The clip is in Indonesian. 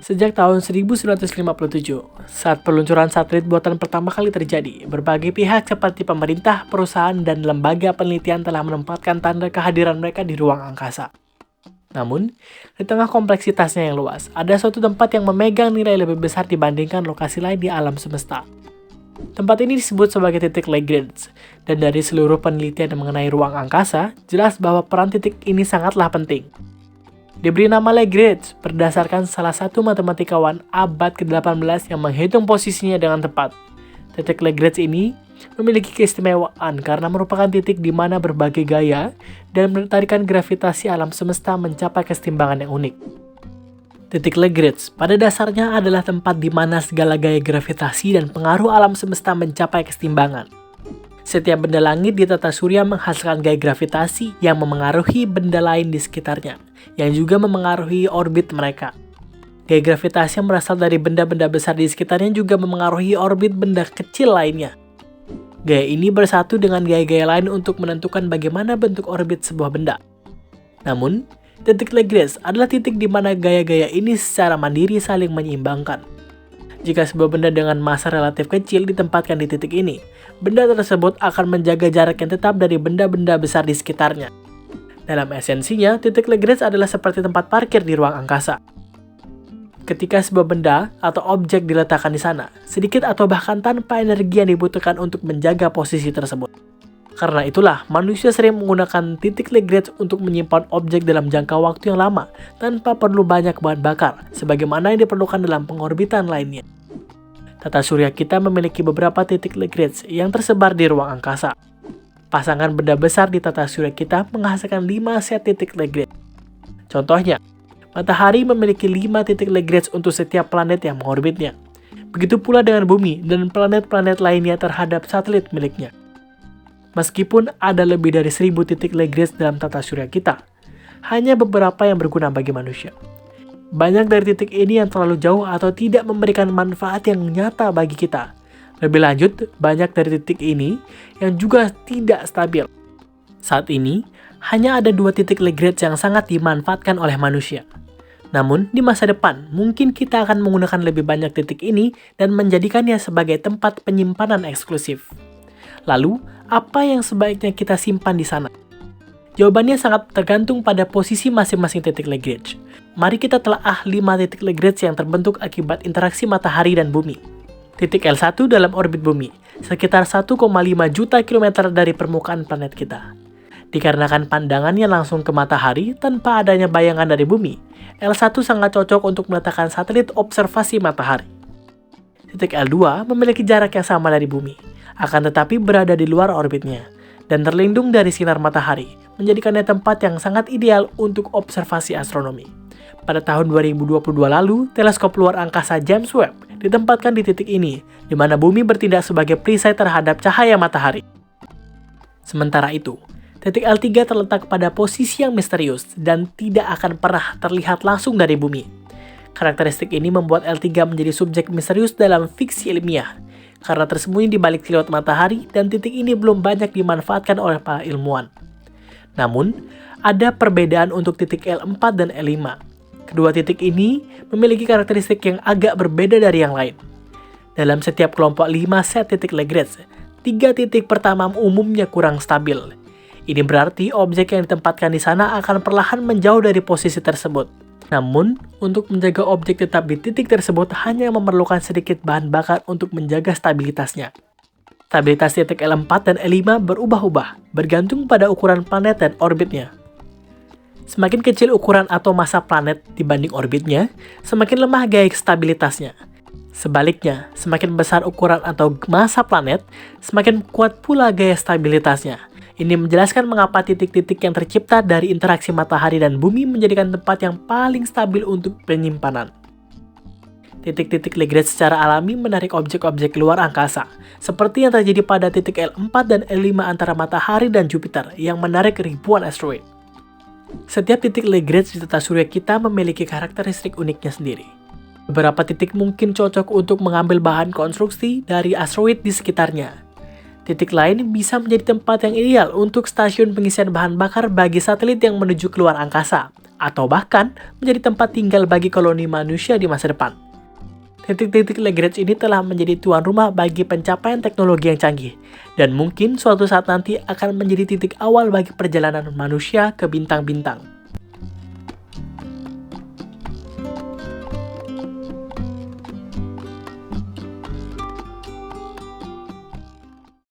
Sejak tahun 1957, saat peluncuran satelit buatan pertama kali terjadi, berbagai pihak seperti pemerintah, perusahaan, dan lembaga penelitian telah menempatkan tanda kehadiran mereka di ruang angkasa. Namun, di tengah kompleksitasnya yang luas, ada suatu tempat yang memegang nilai lebih besar dibandingkan lokasi lain di alam semesta. Tempat ini disebut sebagai titik Lagrange, dan dari seluruh penelitian mengenai ruang angkasa, jelas bahwa peran titik ini sangatlah penting. Diberi nama Lagrange berdasarkan salah satu matematikawan abad ke-18 yang menghitung posisinya dengan tepat. Titik Lagrange ini memiliki keistimewaan karena merupakan titik di mana berbagai gaya dan tarikan gravitasi alam semesta mencapai kesetimbangan yang unik. Titik Lagrange pada dasarnya adalah tempat di mana segala gaya gravitasi dan pengaruh alam semesta mencapai kesetimbangan. Setiap benda langit di tata surya menghasilkan gaya gravitasi yang memengaruhi benda lain di sekitarnya, yang juga memengaruhi orbit mereka. Gaya gravitasi yang berasal dari benda-benda besar di sekitarnya juga memengaruhi orbit benda kecil lainnya. Gaya ini bersatu dengan gaya-gaya lain untuk menentukan bagaimana bentuk orbit sebuah benda. Namun, titik Lagrange adalah titik di mana gaya-gaya ini secara mandiri saling menyeimbangkan. Jika sebuah benda dengan massa relatif kecil ditempatkan di titik ini, benda tersebut akan menjaga jarak yang tetap dari benda-benda besar di sekitarnya. Dalam esensinya, titik Lagrange adalah seperti tempat parkir di ruang angkasa. Ketika sebuah benda atau objek diletakkan di sana, sedikit atau bahkan tanpa energi yang dibutuhkan untuk menjaga posisi tersebut. Karena itulah, manusia sering menggunakan titik Lagrange untuk menyimpan objek dalam jangka waktu yang lama tanpa perlu banyak bahan bakar, sebagaimana yang diperlukan dalam pengorbitan lainnya. Tata surya kita memiliki beberapa titik Lagrange yang tersebar di ruang angkasa. Pasangan benda besar di tata surya kita menghasilkan 5 set titik Lagrange. Contohnya, matahari memiliki 5 titik Lagrange untuk setiap planet yang mengorbitnya. Begitu pula dengan bumi dan planet-planet lainnya terhadap satelit miliknya. Meskipun ada lebih dari 1000 titik Lagrange dalam tata surya kita, hanya beberapa yang berguna bagi manusia. Banyak dari titik ini yang terlalu jauh atau tidak memberikan manfaat yang nyata bagi kita. Lebih lanjut, banyak dari titik ini yang juga tidak stabil. Saat ini, hanya ada 2 titik Lagrange yang sangat dimanfaatkan oleh manusia. Namun, di masa depan, mungkin kita akan menggunakan lebih banyak titik ini dan menjadikannya sebagai tempat penyimpanan eksklusif. Lalu, apa yang sebaiknya kita simpan di sana? Jawabannya sangat tergantung pada posisi masing-masing titik Lagrange. Mari kita telaah 5 titik Lagrange yang terbentuk akibat interaksi matahari dan bumi. Titik L1 dalam orbit bumi, sekitar 1,5 juta kilometer dari permukaan planet kita. Dikarenakan pandangannya langsung ke matahari tanpa adanya bayangan dari bumi, L1 sangat cocok untuk meletakkan satelit observasi matahari. Titik L2 memiliki jarak yang sama dari bumi, akan tetapi berada di luar orbitnya, dan terlindung dari sinar matahari, menjadikannya tempat yang sangat ideal untuk observasi astronomi. Pada tahun 2022 lalu, teleskop luar angkasa James Webb ditempatkan di titik ini, di mana bumi bertindak sebagai perisai terhadap cahaya matahari. Sementara itu, titik L3 terletak pada posisi yang misterius dan tidak akan pernah terlihat langsung dari bumi. Karakteristik ini membuat L3 menjadi subjek misterius dalam fiksi ilmiah, karena tersembunyi di balik kilat matahari dan titik ini belum banyak dimanfaatkan oleh para ilmuwan. Namun, ada perbedaan untuk titik L4 dan L5. Kedua titik ini memiliki karakteristik yang agak berbeda dari yang lain. Dalam setiap kelompok 5 set titik Lagrange, 3 titik pertama umumnya kurang stabil. Ini berarti objek yang ditempatkan di sana akan perlahan menjauh dari posisi tersebut. Namun, untuk menjaga objek tetap di titik tersebut hanya memerlukan sedikit bahan bakar untuk menjaga stabilitasnya. Stabilitas titik L4 dan L5 berubah-ubah, bergantung pada ukuran planet dan orbitnya. Semakin kecil ukuran atau massa planet dibanding orbitnya, semakin lemah gaya stabilitasnya. Sebaliknya, semakin besar ukuran atau massa planet, semakin kuat pula gaya stabilitasnya. Ini menjelaskan mengapa titik-titik yang tercipta dari interaksi matahari dan bumi menjadikan tempat yang paling stabil untuk penyimpanan. Titik-titik Lagrange secara alami menarik objek-objek luar angkasa, seperti yang terjadi pada titik L4 dan L5 antara matahari dan Jupiter yang menarik ribuan asteroid. Setiap titik Lagrange di tata surya kita memiliki karakteristik uniknya sendiri. Beberapa titik mungkin cocok untuk mengambil bahan konstruksi dari asteroid di sekitarnya. Titik lain bisa menjadi tempat yang ideal untuk stasiun pengisian bahan bakar bagi satelit yang menuju keluar angkasa, atau bahkan menjadi tempat tinggal bagi koloni manusia di masa depan. Titik-titik Lagrange ini telah menjadi tuan rumah bagi pencapaian teknologi yang canggih, dan mungkin suatu saat nanti akan menjadi titik awal bagi perjalanan manusia ke bintang-bintang.